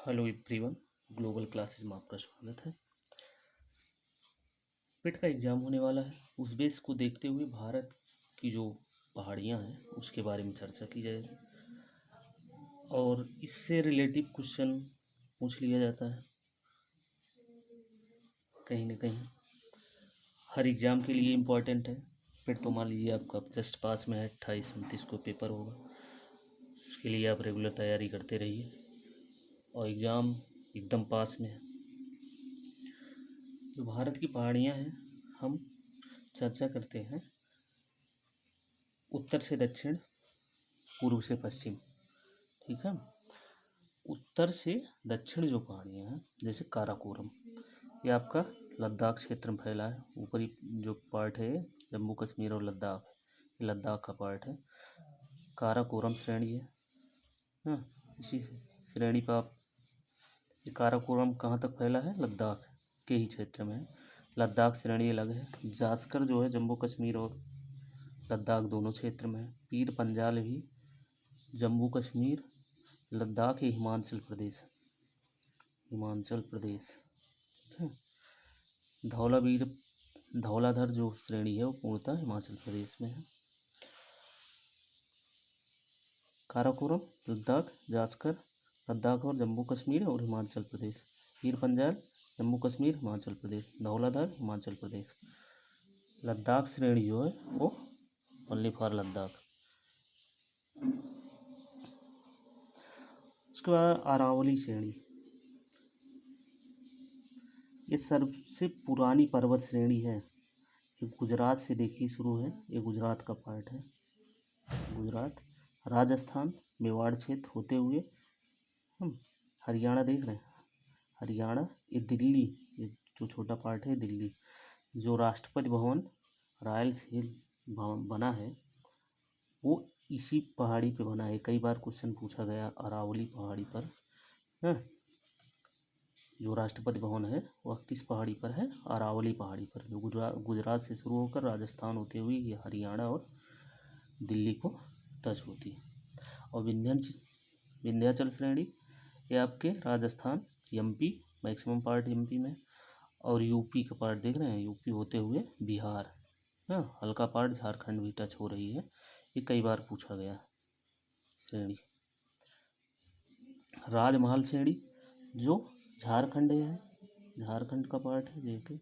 Hello everyone. Global classes में आपका स्वागत है। पेट का एग्ज़ाम होने वाला है, उस बेस को देखते हुए भारत की जो पहाड़ियाँ हैं उसके बारे में चर्चा की जाएगी और इससे रिलेटिव क्वेश्चन पूछ लिया जाता है। कहीं ना कहीं हर एग्ज़ाम के लिए इम्पोर्टेंट है। पेट तो मान लीजिए आपका जस्ट पास में है, 28-29 को पेपर होगा, उसके लिए आप रेगुलर तैयारी करते रहिए और एग्ज़ाम एकदम पास में है। जो भारत की पहाड़ियाँ हैं हम चर्चा करते हैं उत्तर से दक्षिण, पूर्व से पश्चिम। ठीक है, उत्तर से दक्षिण जो पहाड़ियाँ हैं जैसे काराकोरम, ये आपका लद्दाख क्षेत्र में फैला है। ऊपरी जो पार्ट है जम्मू कश्मीर और लद्दाख, ये लद्दाख का पार्ट है। काराकोरम श्रेणी है। हाँ, इसी श्रेणी पर आप, ये काराकोरम कहाँ तक फैला है? लद्दाख के ही क्षेत्र में है। लद्दाख श्रेणी अलग है। जास्कर जो है जम्मू कश्मीर और लद्दाख दोनों क्षेत्र में है। पीर पंजाल भी जम्मू कश्मीर, लद्दाख ही हिमाचल प्रदेश, हिमाचल प्रदेश। ठीक है, धौलावीर धौलाधर जो श्रेणी है वो पूर्णतः हिमाचल प्रदेश में है। काराकोरम लद्दाख, जास्कर लद्दाख और जम्मू कश्मीर और हिमाचल प्रदेश, पीर पंजाल जम्मू कश्मीर हिमाचल प्रदेश, धौलाधर हिमाचल प्रदेश। लद्दाख श्रेणी जो है वो ओनली फॉर लद्दाख। उसके बाद अरावली श्रेणी, ये सबसे पुरानी पर्वत श्रेणी है। ये गुजरात से देखिए शुरू है, ये गुजरात का पार्ट है। गुजरात, राजस्थान, मेवाड़ क्षेत्र होते हुए हम हरियाणा देख रहे हैं, हरियाणा, ये दिल्ली, ये जो छोटा पार्ट है दिल्ली। जो राष्ट्रपति भवन रॉयल्स हिल बना है वो इसी पहाड़ी पे बना है। कई बार क्वेश्चन पूछा गया अरावली पहाड़ी पर है। जो राष्ट्रपति भवन है वह किस पहाड़ी पर है? अरावली पहाड़ी पर, जो गुजरात से शुरू होकर राजस्थान होते हुए ये हरियाणा और दिल्ली को टच होती है। और विंध्याचल श्रेणी, ये आपके Rajasthan, MP, maximum part MP में, और यूपी का पार्ट देख रहे हैं, यूपी होते हुए बिहार, हाँ, हल्का पार्ट झारखंड भी टच हो रही है। ये कई बार पूछा गया श्रेणी। राजमहल श्रेणी जो झारखंड है, झारखंड का पार्ट है। देखिए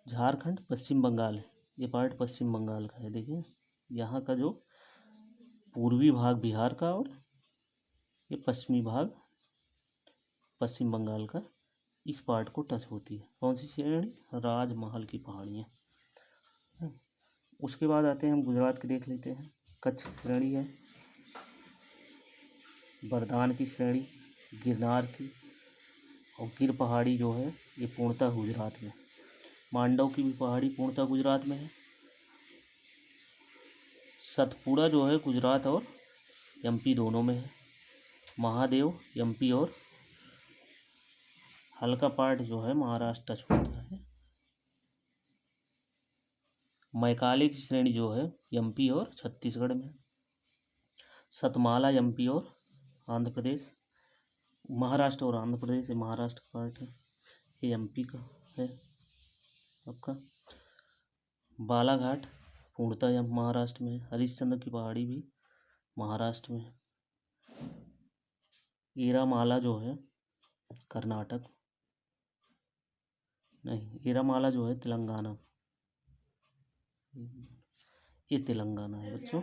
झारखंड पश्चिम बंगाल है, ये पार्ट पश्चिम बंगाल का है। देखिए यहाँ का जो पूर्वी भाग बिहार का और ये पश्चिमी भाग पश्चिम बंगाल का, इस पार्ट को टच होती है। कौन सी श्रेणी? राजमहल की पहाड़ियाँ। उसके बाद आते हैं हम गुजरात के, देख लेते हैं। कच्छ की श्रेणी है, बरदान की श्रेणी, गिरनार की, और गिर पहाड़ी जो है ये पूर्णतः गुजरात में। मांडव की भी पहाड़ी पूर्णतः गुजरात में है। सतपुड़ा जो है गुजरात और एमपी दोनों में है। महादेव एमपी और हल्का पार्ट जो है महाराष्ट्र टच होता है। मैकाले की श्रेणी जो है एमपी और छत्तीसगढ़ में। सतमाला एमपी और आंध्र प्रदेश, महाराष्ट्र और आंध्र प्रदेश, ये महाराष्ट्र का पार्ट है, ये एमपी का है आपका। बालाघाट पूर्णतः यहाँ महाराष्ट्र में है। हरिश्चंद्र की पहाड़ी भी महाराष्ट्र में है। एरामाला जो है कर्नाटक, नहीं, एरामाला जो है तेलंगाना, ये तेलंगाना है बच्चों,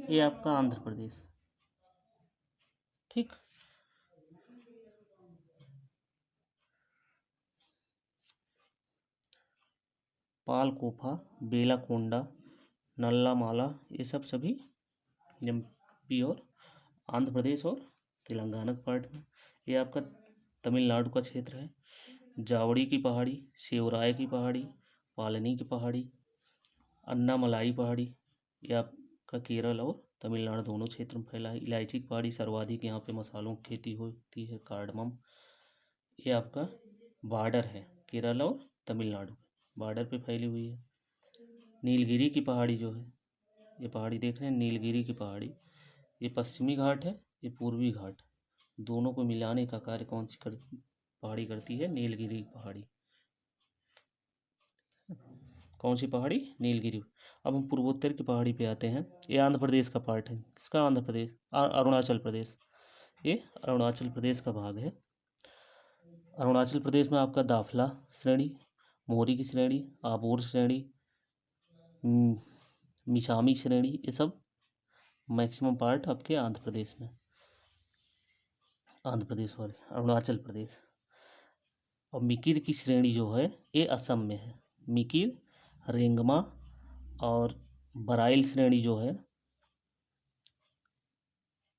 ये आपका आंध्र प्रदेश। ठीक, पालकोफा, बेलाकोंडा, नल्लामाला, ये सब सभी एमपी और आंध्र प्रदेश और तेलंगाना पार्ट में। ये आपका तमिलनाडु का क्षेत्र है। जावड़ी की पहाड़ी, सेवराय की पहाड़ी, पालनी की पहाड़ी, अन्नामलाई पहाड़ी, ये आपका केरल और तमिलनाडु दोनों क्षेत्र में फैला है। इलायची की पहाड़ी सर्वाधिक यहाँ पे मसालों की खेती होती है, कार्डमम। ये आपका बॉर्डर है केरल और तमिलनाडु, बॉर्डर पे फैली हुई है। नीलगिरी की पहाड़ी जो है, ये पहाड़ी देख रहे हैं नीलगिरी की पहाड़ी, ये पश्चिमी घाट है, ये पूर्वी घाट, दोनों को मिलाने का कार्य कौन सी पहाड़ी करती है? नीलगिरी पहाड़ी। कौन सी पहाड़ी? नीलगिरी। अब हम पूर्वोत्तर की पहाड़ी पे आते हैं। ये आंध्र प्रदेश का पार्ट है। किसका? आंध्र प्रदेश, अरुणाचल प्रदेश। ये अरुणाचल प्रदेश का भाग है। अरुणाचल प्रदेश में आपका दाफला श्रेणी, मोरी की श्रेणी, आबोर श्रेणी, मिसामी श्रेणी, ये सब मैक्सिमम पार्ट आपके आंध्र प्रदेश में, आंध्र प्रदेश वाले, अरुणाचल प्रदेश। और मिकिर की श्रेणी जो है ये असम में है। मिकिर, रेंगमा और बराइल श्रेणी जो है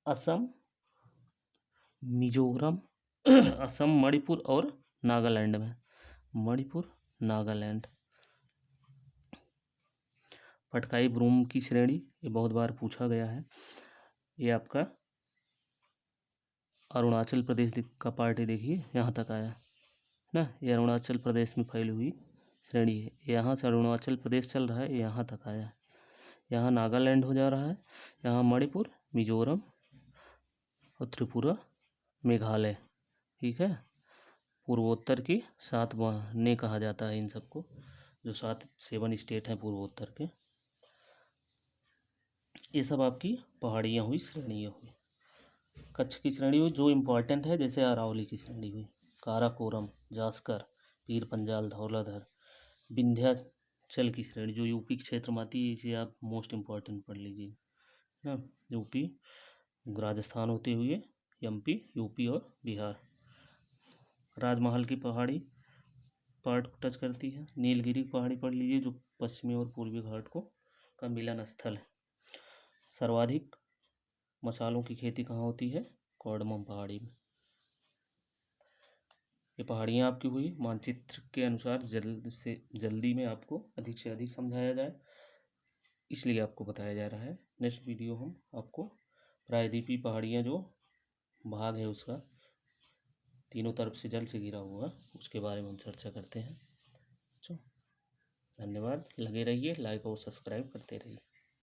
असम, मिजोरम, असम, मणिपुर और नागालैंड में। मणिपुर, नागालैंड। पटकाई ब्रूम की श्रेणी, ये बहुत बार पूछा गया है। ये आपका अरुणाचल प्रदेश का पार्ट है, देखिए यहाँ तक आया ना। ये अरुणाचल प्रदेश में फैली हुई श्रेणी है। यहाँ से अरुणाचल प्रदेश चल रहा है, यहाँ तक आया है। यहाँ नागालैंड हो जा रहा है, यहाँ मणिपुर, मिजोरम और त्रिपुरा, मेघालय। ठीक है। पूर्वोत्तर की 7 ने कहा जाता है इन सबको, जो 7 स्टेट हैं पूर्वोत्तर के। ये सब आपकी पहाड़ियाँ हुई, श्रेणियाँ हुई। कच्छ की श्रेणी हुई जो इम्पोर्टेंट है, जैसे अरावली की श्रेणी हुई, काराकोरम, जास्कर, पीर पंजाल, धौलाधर। विंध्याचल की श्रेणी जो यूपी क्षेत्र में आती है, इसे आप मोस्ट इम्पॉर्टेंट पढ़ लीजिए ना। यूपी, राजस्थान होते हुए एमपी, यूपी और बिहार। राजमहल की पहाड़ी पार्ट को टच करती है। नीलगिरी पहाड़ी पढ़ लीजिए जो पश्चिमी और पूर्वी घाट को का मिलन स्थल है। सर्वाधिक मसालों की खेती कहाँ होती है? कोर्डमम पहाड़ी में। ये पहाड़ियाँ आपकी हुई। मानचित्र के अनुसार जल्दी में आपको अधिक से अधिक समझाया जाए, इसलिए आपको बताया जा रहा है। नेक्स्ट वीडियो हम आपको प्रायद्वीपीय पहाड़ियाँ जो भाग है उसका, तीनों तरफ से जल से घिरा हुआ, उसके बारे में हम चर्चा करते हैं। धन्यवाद। लगे रहिए, लाइक और सब्सक्राइब करते रहिए।